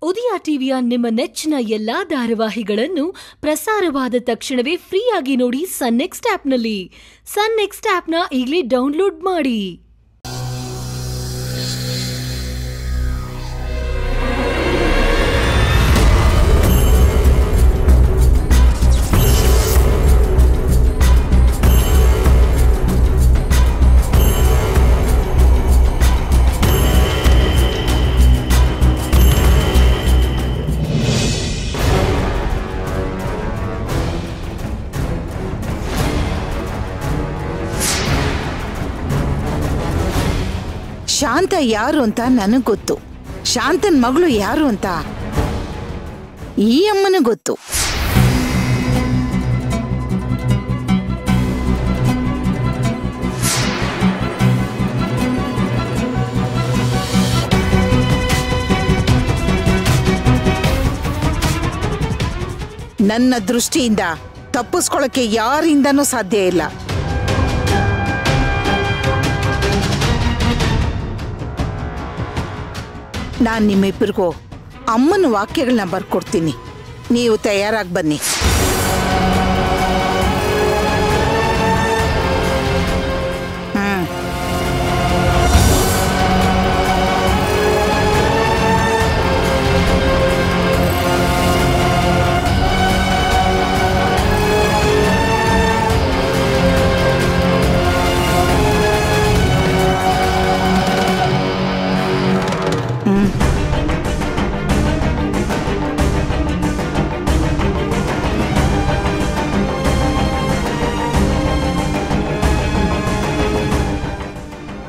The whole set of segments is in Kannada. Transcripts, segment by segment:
ಉದಯ ಟಿವಿಯ ನಿಮ್ಮ ನೆಚ್ಚಿನ ಎಲ್ಲಾ ಧಾರಾವಾಹಿಗಳನ್ನು ಪ್ರಸಾರವಾದ ತಕ್ಷಣವೇ ಫ್ರೀಯಾಗಿ ನೋಡಿ ಸನ್ ನೆಕ್ಸ್ಟ್ ಆಪ್ನಲ್ಲಿ. ಸನ್ ನೆಕ್ಸ್ಟ್ ಆಪ್ನ ಈಗಲೇ ಡೌನ್ಲೋಡ್ ಮಾಡಿ. ಶಾಂತ ಯಾರು ಅಂತ ನನಗೆ ಗೊತ್ತು. ಶಾಂತನ್ ಮಗಳು ಯಾರು ಅಂತ ಈ ಅಮ್ಮನ ಗೊತ್ತು. ನನ್ನ ದೃಷ್ಟಿಯಿಂದ ತಪ್ಪಿಸ್ಕೊಳ್ಳಕ್ಕೆ ಯಾರಿಂದನೂ ಸಾಧ್ಯ ಇಲ್ಲ. ನಾನು ನಿಮ್ಮಿಬ್ಬರಿಗೂ ಅಮ್ಮನ ವಾಕ್ಯಗಳನ್ನ ಬರ್ಕೊಡ್ತೀನಿ. ನೀವು ತಯಾರಾಗಿ ಬನ್ನಿ.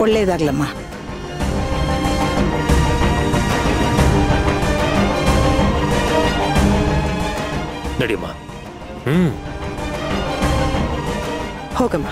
ಒಳ್ಳೇದಾಗ್ಲಮ್ಮ. ನಡಿಯಮ್ಮ. ಹೋಗಮ್ಮ.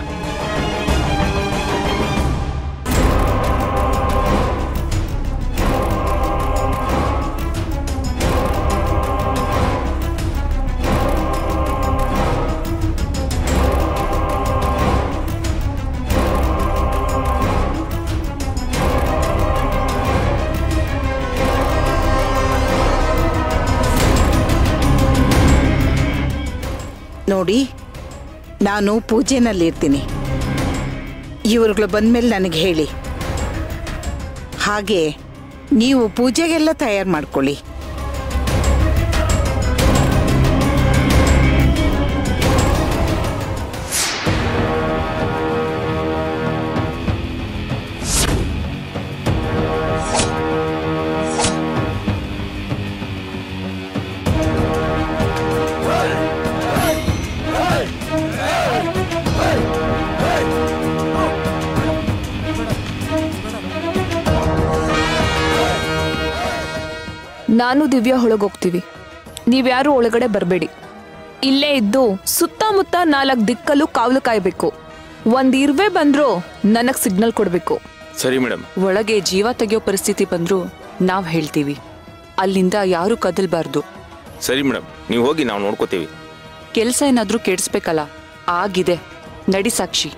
ನೋಡಿ, ನಾನು ಪೂಜೆನಲ್ಲಿರ್ತೀನಿ. ಇವ್ರುಗಳು ಬಂದ್ಮೇಲೆ ನನಗೆ ಹೇಳಿ. ಹಾಗೆ ನೀವು ಪೂಜೆಗೆಲ್ಲ ತಯಾರು ಮಾಡ್ಕೊಳ್ಳಿ. ನಾನು ದಿವ್ಯಾ ಒಳಗೋಗ್ತೀವಿ. ನೀವ್ಯಾರು ಒಳಗಡೆ ಬರಬೇಡಿ. ಇಲ್ಲೇ ಇದ್ದು ಸುತ್ತಮುತ್ತ 4 ದಿಕ್ಕಲ್ಲೂ ಕಾವಲು ಕಾಯ್ಬೇಕು. ಒಂದ್ ಇರ್ವೆ ಬಂದ್ರೂ ನನಗ್ ಸಿಗ್ನಲ್ ಕೊಡ್ಬೇಕು. ಸರಿ ಮೇಡಮ್. ಒಳಗೆ ಜೀವ ತೆಗೆಯೋ ಪರಿಸ್ಥಿತಿ ಬಂದ್ರು ನಾವ್ ಹೇಳ್ತೀವಿ. ಅಲ್ಲಿಂದ ಯಾರು ಕದಲ್ಬಾರ್ದು. ಸರಿ ಮೇಡಮ್, ನೀವು ಹೋಗಿ ನಾವು ನೋಡ್ಕೋತೀವಿ. ಕೆಲ್ಸ ಏನಾದ್ರೂ ಕೆಡಿಸ್ಬೇಕಲ್ಲ, ಆಗಿದೆ. ನಡಿ ಸಾಕ್ಷಿ.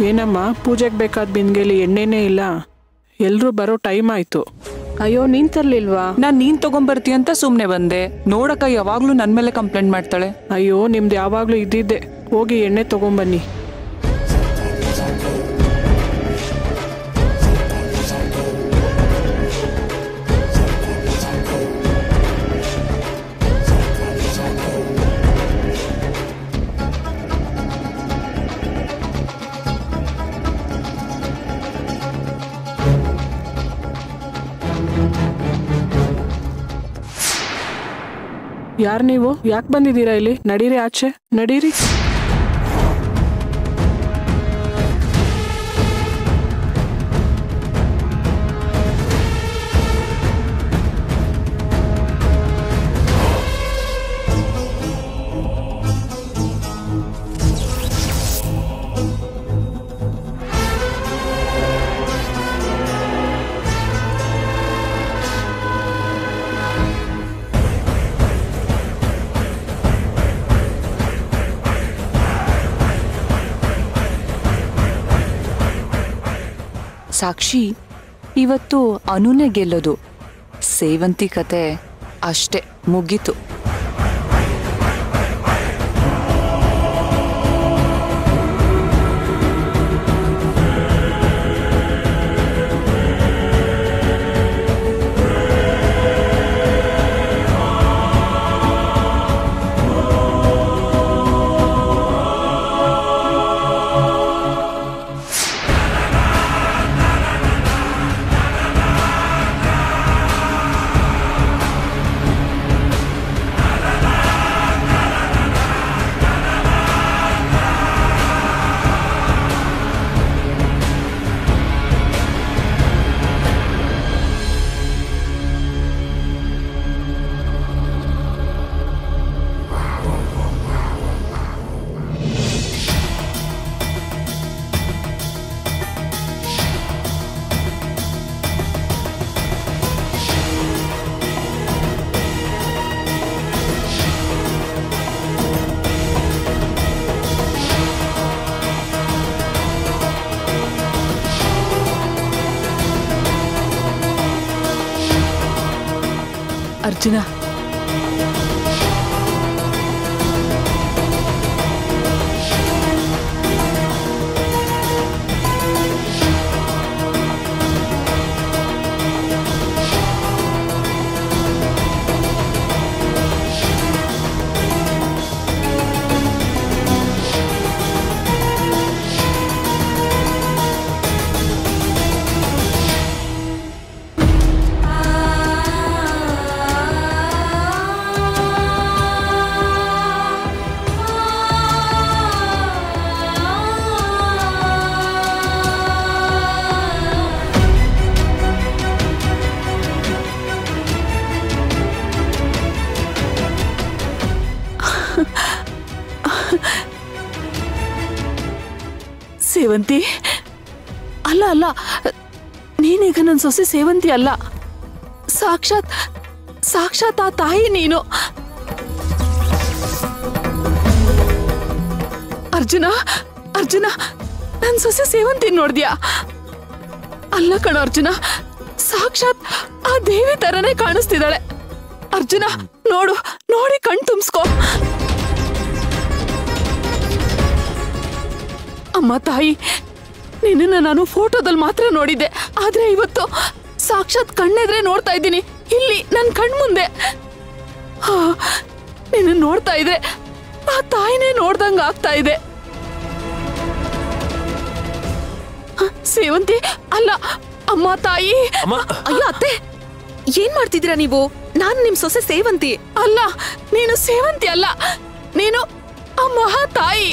ಏನಮ್ಮ, ಪೂಜೆಗೆ ಬೇಕಾದ ಬಿಂದಿಗೆಲಿ ಎಣ್ಣೆನೇ ಇಲ್ಲ. ಎಲ್ರೂ ಬರೋ ಟೈಮ್ ಆಯ್ತು. ಅಯ್ಯೋ, ನೀನ್ ತರ್ಲಿಲ್ವಾ? ನೀನ್ ತಗೊಂಬರ್ತೀಯ ಅಂತ ಸುಮ್ನೆ ಬಂದೆ. ನೋಡಕ್ಕ ಯಾವಾಗ್ಲೂ ನನ್ ಮೇಲೆ ಕಂಪ್ಲೇಂಟ್ ಮಾಡ್ತಾಳೆ. ಅಯ್ಯೋ, ನಿಮ್ದು ಯಾವಾಗ್ಲೂ ಇದ್ದಿದ್ದೆ. ಹೋಗಿ ಎಣ್ಣೆ ತಗೊಂಬನ್ನಿ. ಯಾರು ನೀವು? ಯಾಕೆ ಬಂದಿದ್ದೀರಾ ಇಲ್ಲಿ? ನಡೀರಿ ಆಚೆ, ನಡೀರಿ. ಸಾಕ್ಷಿ, ಇವತ್ತು ಅನುನೇ ಗೆಲ್ಲೋದು. ಸೇವಂತಿ ಕತೆ ಅಷ್ಟೇ, ಮುಗೀತು. ಅರ್ಜುನ, ಸೇವಂತಿ ಅಲ್ಲ ಅಲ್ಲ, ನೀನೀಗ ನನ್ನ ಸೊಸೆ ಸೇವಂತಿ ಅಲ್ಲ, ಸಾಕ್ಷಾತ್ ಆ ತಾಯಿ ನೀನು. ಅರ್ಜುನ, ನನ್ನ ಸೊಸೆ ಸೇವಂತಿ ನೋಡ್ದ್ಯಾ? ಅಲ್ಲ ಕಣ ಅರ್ಜುನ, ಸಾಕ್ಷಾತ್ ಆ ದೇವಿ ತರನೇ ಕಾಣಿಸ್ತಿದ್ದಾಳೆ. ಅರ್ಜುನ, ನೋಡಿ ಕಣ್ ತುಂಬಿಸ್ಕೋ. ಅಮ್ಮ ತಾಯಿ, ನಿನ್ನ ನಾನು ಫೋಟೋದಲ್ಲಿ ಮಾತ್ರ ನೋಡಿದ್ದೆ, ಆದ್ರೆ ಇವತ್ತು ಸಾಕ್ಷಾತ್ ಕಣ್ಣೆದ್ರೆ ನೋಡ್ತಾ ಇದ್ದೀನಿ, ಇಲ್ಲಿ ನನ್ನ ಕಣ್ಮುಂದೆ. ನಿನ್ನ ನೋಡ್ತಾ ಇದ್ರೆ ಆ ತಾಯಿನೇ ನೋಡ್ದಂಗ ಆಗ್ತಾ ಇದೆ. ಸೇವಂತಿ ಅಲ್ಲ, ಅಮ್ಮ ತಾಯಿ. ಅಯ್ಯೋ ಅತ್ತೆ, ಏನ್ ಮಾಡ್ತಿದ್ದೀರಾ ನೀವು? ನಾನು ನಿಮ್ ಸೊಸೆ ಸೇವಂತಿ ಅಲ್ಲ. ನೀನು ಸೇವಂತಿ ಅಲ್ಲ, ನೀನು ಆ ಮಹಾತಾಯಿ.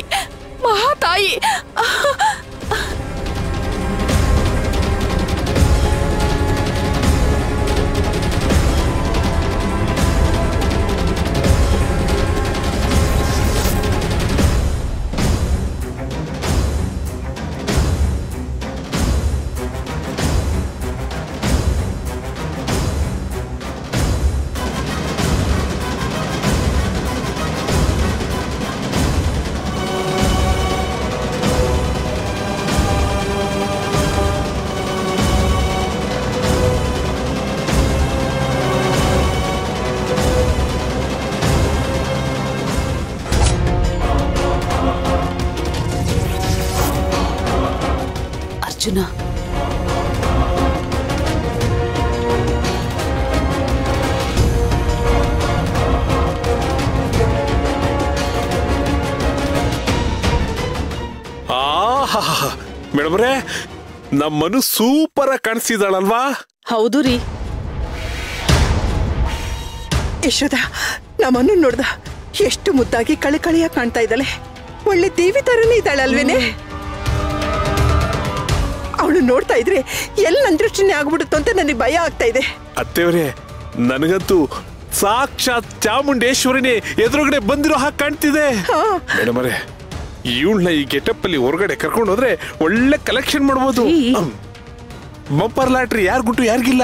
ಅರ್ಜುನ, ಮೇಡಮ್ರೆ, ನಮ್ಮನು ಸೂಪರ್ ಆಗಿ ಕಾಣಿಸ್ತಿದ್ದಾಳಲ್ವಾ? ಹೌದು ರೀ. ಯಶೋದ, ನಮ್ಮನ್ನು ನೋಡ್ದ ಎಷ್ಟು ಮುದ್ದಾಗಿ ಕಳಿಕಳಿಯ ಕಾಣ್ತಾ ಇದ್ದಾಳೆ. ಒಳ್ಳೆ ದೇವಿ ತರನೇ ಇದ್ದಾಳೆ ಅಲ್ವೇನೆ? ಅವಳು ನೋಡ್ತಾ ಇದ್ರೆ ಎಲ್ಲಿ ನಂದೃಷ್ಟಿನೇ ಆಗ್ಬಿಡುತ್ತೋ ಅಂತ ನನಗೆ ಭಯ ಆಗ್ತಾ ಇದೆ. ಅತ್ತೆಯವರೇ, ನನಗಂತೂ ಸಾಕ್ಷಾತ್ ಚಾಮುಂಡೇಶ್ವರಿನೇ ಎದುರುಗಡೆ ಬಂದಿರೋ ಹಾಗೆ ಕಾಣ್ತಿದೆ. ಮೇಡಮ್ ಅವರೇ, ಇವಳನ್ನ ಈ ಗೆಟಪ್ ಅಲ್ಲಿ ಹೊರಗಡೆ ಕರ್ಕೊಂಡು ಹೋದ್ರೆ ಒಳ್ಳೆ ಕಲೆಕ್ಷನ್ ಮಾಡ್ಬೋದು. ಬಂಪರ್ ಲಾಟ್ರಿ ಯಾರು ಗುಟ್ಟು ಯಾರಿಗಿಲ್ಲ.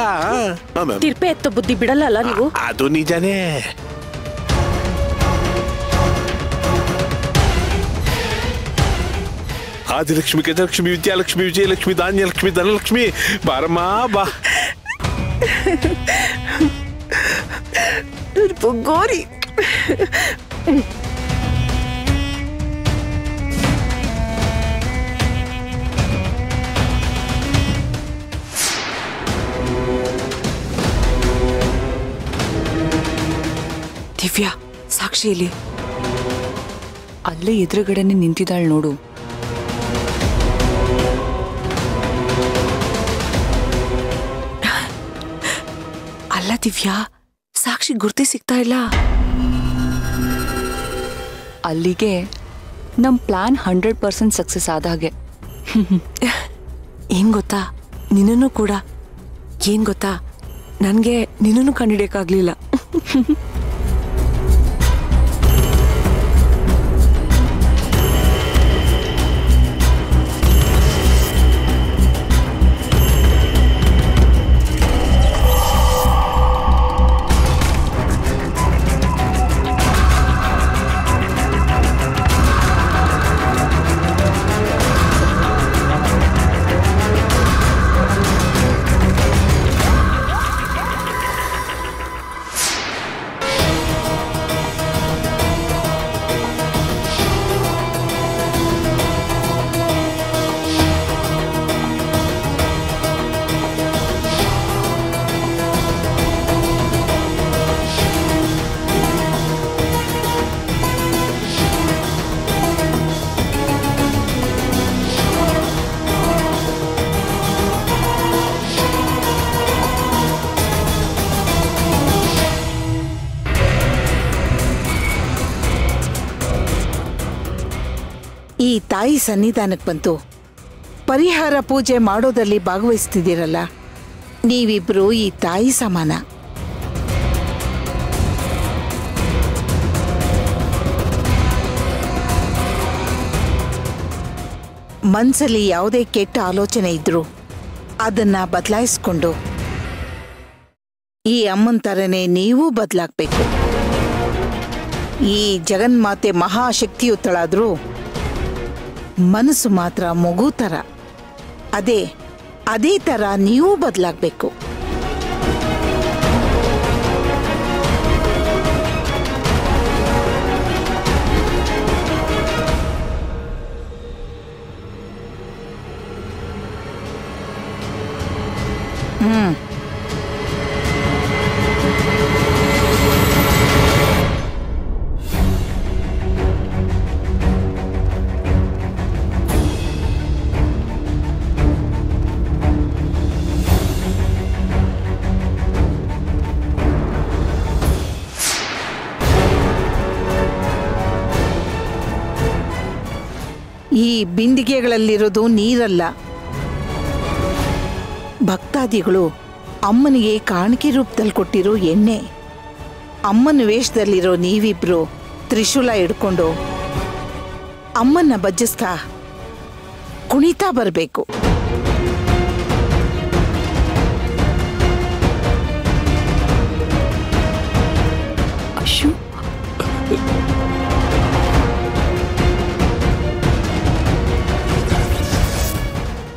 ತಿರ್ಪೆ ಎತ್ತ ಬುದ್ಧಿ ಬಿಡಲ್ಲ ನೀವು. ಅದು ನಿಜಾನೇ. ಆದಿಲಕ್ಷ್ಮಿ, ಗಜಲಕ್ಷ್ಮಿ, ವಿದ್ಯಾಲಕ್ಷ್ಮಿ, ವಿಜಯಲಕ್ಷ್ಮಿ, ಧಾನ್ಯಲಕ್ಷ್ಮಿ, ಧನಲಕ್ಷ್ಮಿ, ಬಾರಮ್ಮ ಬಾ. ಗೋರಿ ದಿವ್ಯಾ, ಸಾಕ್ಷಿಯಲ್ಲಿ ಅಲ್ಲೇ ಎದುರುಗಡೆನೆ ನಿಂತಿದ್ದಾಳೆ ನೋಡು. ಅಲ್ಲ ದಿವ್ಯಾ, ಸಾಕ್ಷಿ ಗುರ್ತಿ ಸಿಗ್ತಾ ಇಲ್ಲ. ಅಲ್ಲಿಗೆ ನಮ್ ಪ್ಲಾನ್ 100% ಸಕ್ಸಸ್ ಆದ ಹಾಗೆ. ಏನ್ ಗೊತ್ತಾ, ನಿನ್ನೂ ಕೂಡ ಏನ್ ಗೊತ್ತಾ, ನನ್ಗೆ ನಿನ್ನೂ ಕಂಡಿಡಿಯಕ್ಕಾಗ್ಲಿಲ್ಲ. ಈ ತಾಯಿ ಸನ್ನಿಧಾನಕ್ಕೆ ಬಂತು ಪರಿಹಾರ ಪೂಜೆ ಮಾಡೋದಲ್ಲಿ ಭಾಗವಹಿಸ್ತಿದ್ದೀರಲ್ಲ, ನೀವಿಬ್ರು ಈ ತಾಯಿ ಸಮಾನ. ಮನ್ಸಲ್ಲಿ ಯಾವುದೇ ಕೆಟ್ಟ ಆಲೋಚನೆ ಇದ್ರೂ ಅದನ್ನ ಬದಲಾಯಿಸ್ಕೊಂಡು ಈ ಅಮ್ಮನ ಥರನೇ ನೀವೂ ಬದಲಾಗಬೇಕು. ಈ ಜಗನ್ಮಾತೆ ಮಹಾಶಕ್ತಿಯುತ್ತಳಾದ್ರೂ ಮನಸ್ಸು ಮಾತ್ರ ಮಗು ಥರ. ಅದೇ ಥರ ನೀವು ಬದಲಾಗಬೇಕು. ಈ ಬಿಂದಿಗೆಗಳಲ್ಲಿರೋದು ನೀರಲ್ಲ, ಭಕ್ತಾದಿಗಳು ಅಮ್ಮನಿಗೆ ಕಾಣಿಕೆ ರೂಪದಲ್ಲಿ ಕೊಟ್ಟಿರೋ ಎಣ್ಣೆ. ಅಮ್ಮನ ವೇಷದಲ್ಲಿರೋ ನೀವಿಬ್ರು ತ್ರಿಶೂಲ ಹಿಡ್ಕೊಂಡು ಅಮ್ಮನ್ನ ಬಜ್ಜಿಸ್ತಾ ಕುಣಿತಾ ಬರಬೇಕು. ಅಶು,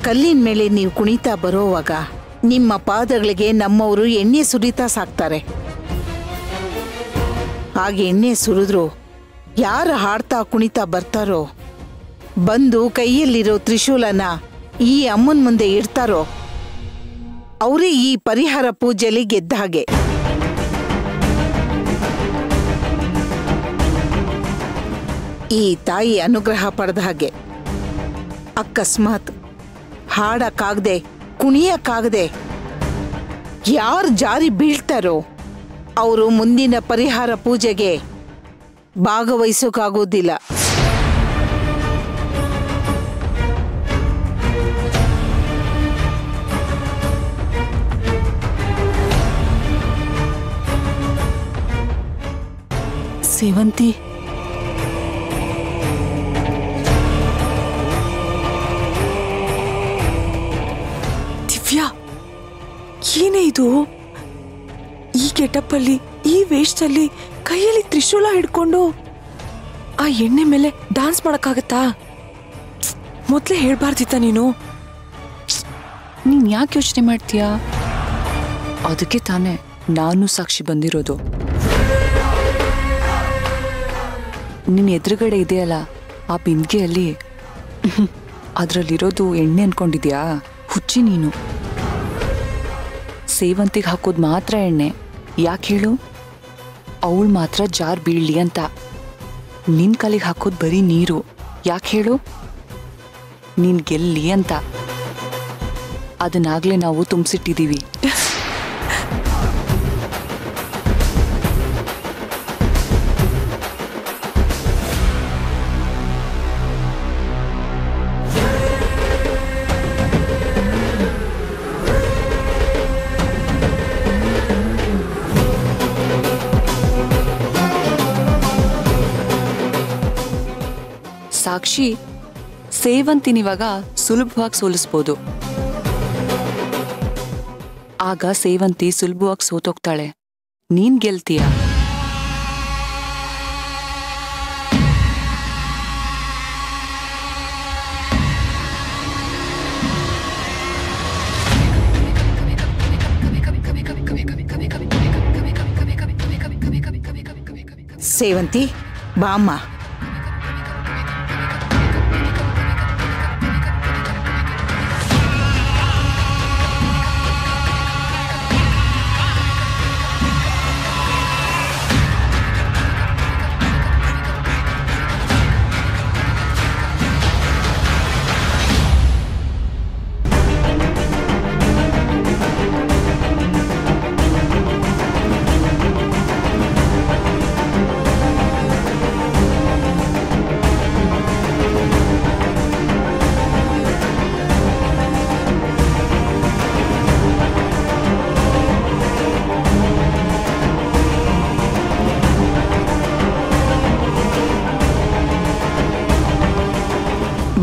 ಕಲ್ಲಿನ ಮೇಲೆ ನೀವು ಕುಣಿತಾ ಬರೋವಾಗ ನಿಮ್ಮ ಪಾದಗಳಿಗೆ ನಮ್ಮವರು ಎಣ್ಣೆ ಸುರಿತಾ ಸಾಕ್ತಾರೆ. ಹಾಗೆ ಎಣ್ಣೆ ಸುರಿದ್ರು ಯಾರು ಹಾಡ್ತಾ ಕುಣಿತಾ ಬರ್ತಾರೋ, ಬಂದು ಕೈಯಲ್ಲಿರೋ ತ್ರಿಶೂಲನ ಈ ಅಮ್ಮನ ಮುಂದೆ ಇಡ್ತಾರೋ ಅವರೇ ಈ ಪರಿಹಾರ ಪೂಜೆಯಲ್ಲಿ ಗೆದ್ದ ಹಾಗೆ. ಈ ತಾಯಿ ಅನುಗ್ರಹ ಪಡೆದ ಹಾಗೆ. ಅಕಸ್ಮಾತ್ ಹಾಡಕ್ಕಾಗದೆ ಕುಣಿಯಕ್ಕಾಗದೆ ಯಾರು ಜಾರಿ ಬೀಳ್ತಾರೋ ಅವರು ಮುಂದಿನ ಪರಿಹಾರ ಪೂಜೆಗೆ ಭಾಗವಹಿಸೋಕ್ಕಾಗೋದಿಲ್ಲ. ಸೇವಂತಿ, ದಿವ್ಯಾ, ಏನೇ ಇದು? ಈ ಗೆಟಪ್ಪಲ್ಲಿ, ಈ ವೇಷದಲ್ಲಿ, ಕೈಯಲ್ಲಿ ತ್ರಿಶೂಲ ಹಿಡ್ಕೊಂಡು ಆ ಎಣ್ಣೆ ಮೇಲೆ ಡಾನ್ಸ್ ಮಾಡಕ್ಕಾಗತ್ತಾ? ಮೊದ್ಲೇ ಹೇಳ್ಬಾರ್ದಿತ್ತ ನೀನು? ನೀನ್ ಯಾಕೆ ಯೋಚನೆ ಮಾಡ್ತೀಯಾ? ಅದಕ್ಕೆ ತಾನೇ ನಾನು ಸಾಕ್ಷಿ ಬಂದಿರೋದು. ನಿನ್ನ ಎದುರುಗಡೆ ಇದೆಯಲ್ಲ ಆ ಬಿಂದಿಗೆಯಲ್ಲಿ, ಅದರಲ್ಲಿರೋದು ಎಣ್ಣೆ ಅನ್ಕೊಂಡಿದ್ಯಾ? ಹುಚ್ಚಿ ನೀನು. ಸೇವಂತಿಗೆ ಹಾಕೋದು ಮಾತ್ರ ಎಣ್ಣೆ. ಯಾಕೆ ಹೇಳು? ಅವಳು ಮಾತ್ರ ಜಾರ್ ಬೀಳಲಿ ಅಂತ. ನಿನ್ ಕಾಲಿಗೆ ಹಾಕೋದು ಬರೀ ನೀರು. ಯಾಕೆ ಹೇಳು? ನೀನ್ ಗೆಲ್ಲಿ ಅಂತ. ಅದನ್ನಾಗ್ಲೇ ನಾವು ತುಂಬಿಸಿಟ್ಟಿದ್ದೀವಿ. ಸಾಕ್ಷಿ, ಸೇವಂತಿನಿವಾಗ ಸುಲಭವಾಗಿ ಸೋಲಿಸ್ಬೋದು. ಆಗ ಸೇವಂತಿ ಸುಲಭವಾಗಿ ಸೋತೋಗ್ತಾಳೆ. ನೀನ್ ಗೆಲ್ತೀಯ. ಸೇವಂತಿ, ಬಾಮ್ಮ.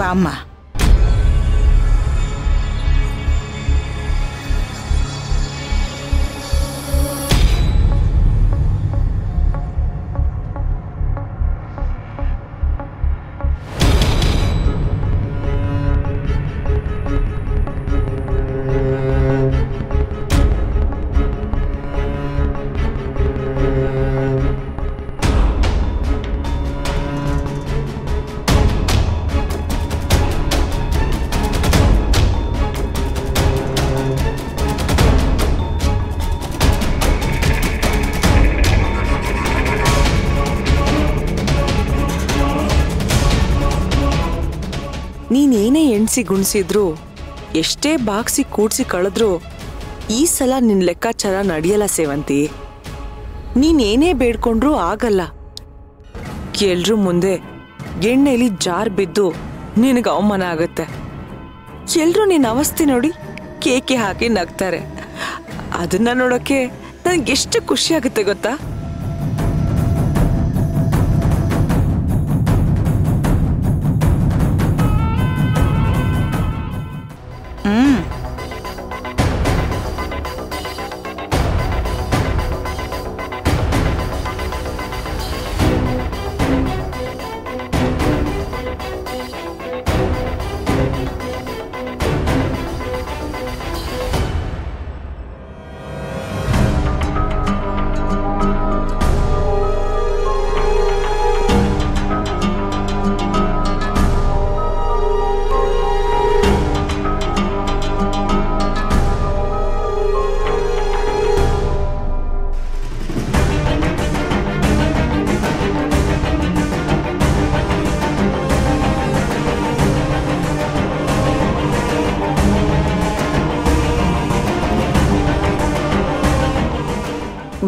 ಬಾಮ್ಮ. ನೀನೇನೇ ಎಣ್ಸಿ ಗುಣಿಸಿದ್ರು, ಎಷ್ಟೇ ಬಾಗ್ಸಿ ಕೂಡ್ಸಿ ಕಳೆದ್ರು, ಈ ಸಲ ನಿನ್ ಲೆಕ್ಕಾಚಾರ ನಡೆಯಲ್ಲ ಸೇವಂತಿ. ನೀನೇನೇ ಬೇಡ್ಕೊಂಡ್ರೂ ಆಗಲ್ಲ. ಎಲ್ರೂ ಮುಂದೆ ಎಣ್ಣೆಲಿ ಜಾರ್ ಬಿದ್ದು ನಿನಗೆ ಅವಮಾನ ಆಗುತ್ತೆ. ಎಲ್ರೂ ನಿನ್ನ ಅವಸ್ಥೆ ನೋಡಿ ಕೇಕೆ ಹಾಕಿ ನಗ್ತಾರೆ. ಅದನ್ನ ನೋಡೋಕೆ ನನಗೆಷ್ಟು ಖುಷಿ ಆಗುತ್ತೆ ಗೊತ್ತಾ?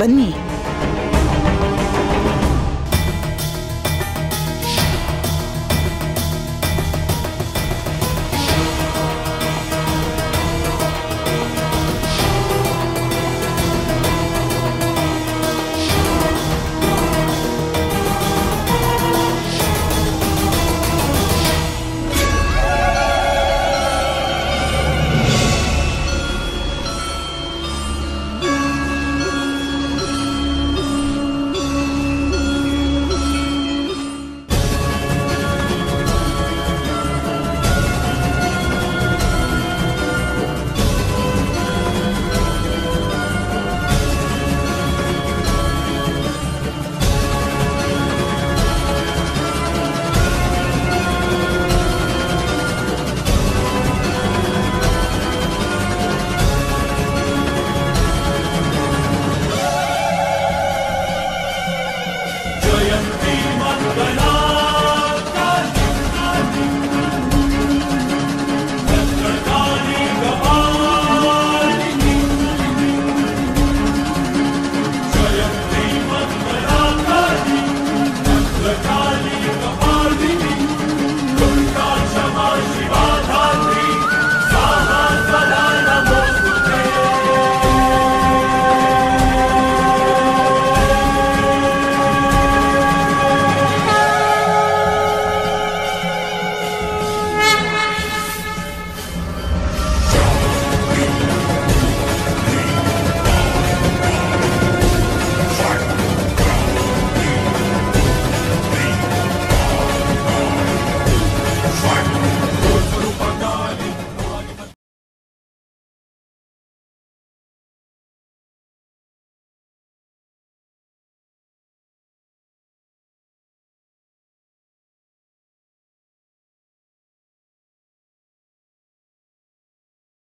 ಬನ್ನಿ. ಗೋವಿಂದ